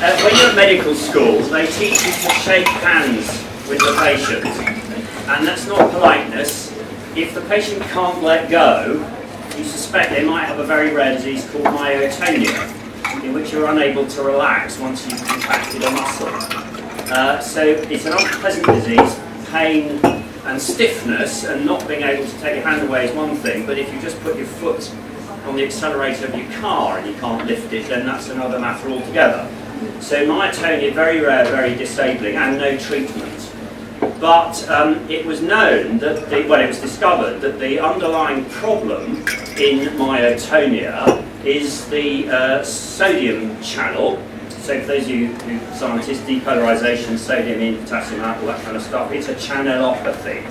When you're at medical school, they teach you to shake hands with the patient, and that's not politeness. If the patient can't let go, you suspect they might have a very rare disease called myotonia, in which you're unable to relax once you've contracted a muscle. So it's an unpleasant disease. Pain and stiffness and not being able to take your hand away is one thing, but if you just put your foot on the accelerator of your car and you can't lift it, then that's another matter altogether. So myotonia, very rare, very disabling, and no treatment. But it was known that, it was discovered that the underlying problem in myotonia is the sodium channel. So for those of you who scientists, depolarization, sodium in, potassium out, all that kind of stuff, it's a channelopathy.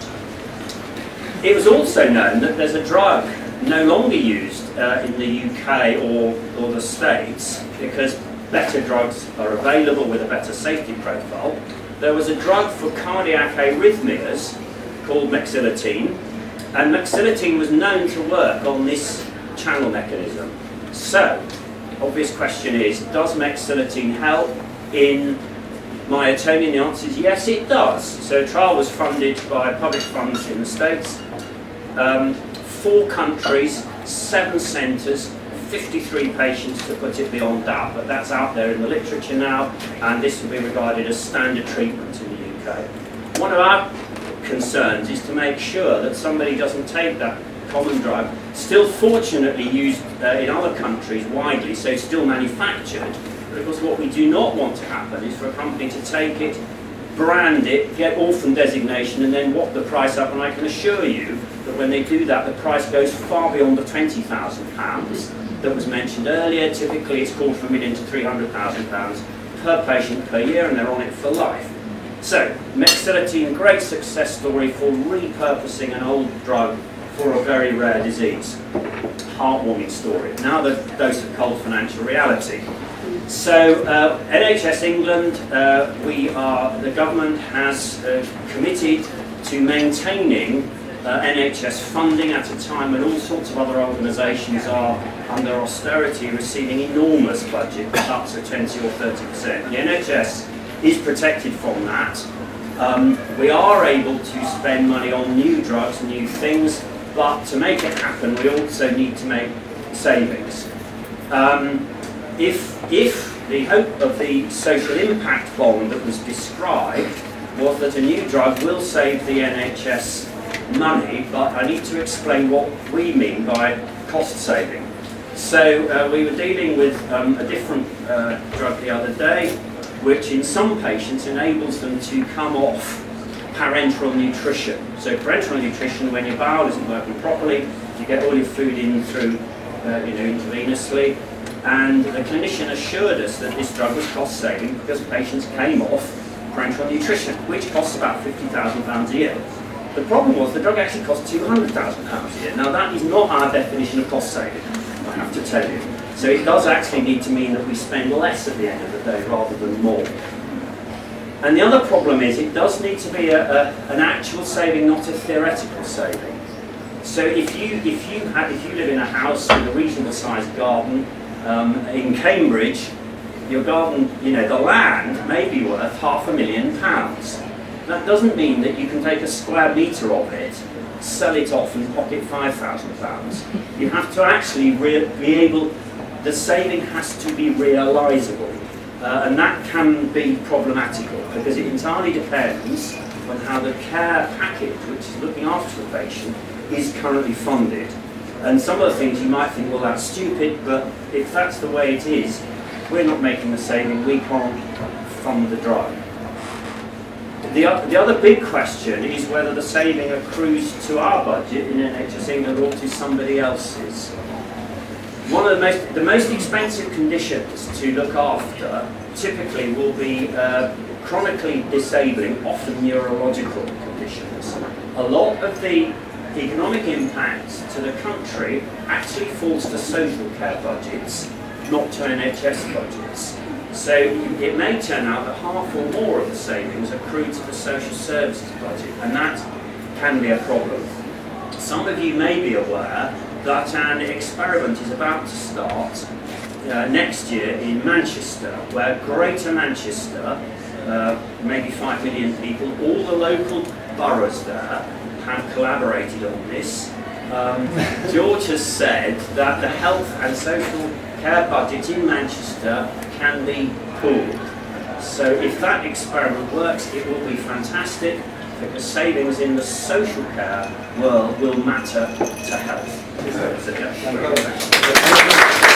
It was also known that there's a drug no longer used in the UK or the States because better drugs are available with a better safety profile. There was a drug for cardiac arrhythmias called mexiletine, and mexiletine was known to work on this channel mechanism. So, obvious question is, does mexiletine help in myotonia? The answer is yes, it does. So a trial was funded by public funds in the States. 4 countries, 7 centres, 53 patients to put it beyond doubt, but that's out there in the literature now, and this will be regarded as standard treatment in the UK. One of our concerns is to make sure that somebody doesn't take that common drug, still fortunately used in other countries widely, so still manufactured, but of course what we do not want to happen is for a company to take it, brand it, get orphan designation, and then whop the price up, and I can assure you that when they do that, the price goes far beyond the £20,000 that was mentioned earlier. Typically it's called from £1 million to £300,000 per patient per year, and they're on it for life. So, mexiletine, great success story for repurposing an old drug for a very rare disease. Heartwarming story. Now the dose of cold financial reality. So NHS England, the government has committed to maintaining NHS funding at a time when all sorts of other organisations are under austerity receiving enormous budget cuts of 20 or 30%. The NHS is protected from that. We are able to spend money on new drugs, new things, but to make it happen we also need to make savings. If the hope of the social impact bond that was described was that a new drug will save the NHS money, but I need to explain what we mean by cost saving. So we were dealing with a different drug the other day, which in some patients enables them to come off parenteral nutrition. So parenteral nutrition, when your bowel isn't working properly, you get all your food in through intravenously, and the clinician assured us that this drug was cost saving because patients came off parenteral nutrition, which costs about £50,000 a year. The problem was the drug actually cost £200,000 a year. Now that is not our definition of cost saving, I have to tell you. So it does actually need to mean that we spend less at the end of the day rather than more. And the other problem is it does need to be an actual saving, not a theoretical saving. So if you live in a house with a reasonable sized garden in Cambridge, your garden, the land may be worth £500,000. That doesn't mean that you can take a square metre of it, sell it off and pocket £5,000. You have to actually be able, the saving has to be realisable. And that can be problematical because it entirely depends on how the care package, which is looking after the patient, is currently funded. And some of the things you might think, well, that's stupid, but if that's the way it is, we're not making the saving, we can't fund the drug. The other big question is whether the saving accrues to our budget in NHS England or to somebody else's. One of the most expensive conditions to look after typically will be chronically disabling, often neurological conditions. A lot of the economic impact to the country actually falls to social care budgets, not to NHS budgets. So it may turn out that half or more of the savings accrue to the social services budget, and that can be a problem. Some of you may be aware that an experiment is about to start next year in Manchester, where Greater Manchester, maybe 5 million people, all the local boroughs there have collaborated on this. George has said that the health and social care budget in Manchester can be pooled. So if that experiment works, it will be fantastic, because savings in the social care world will matter to health. So, yeah.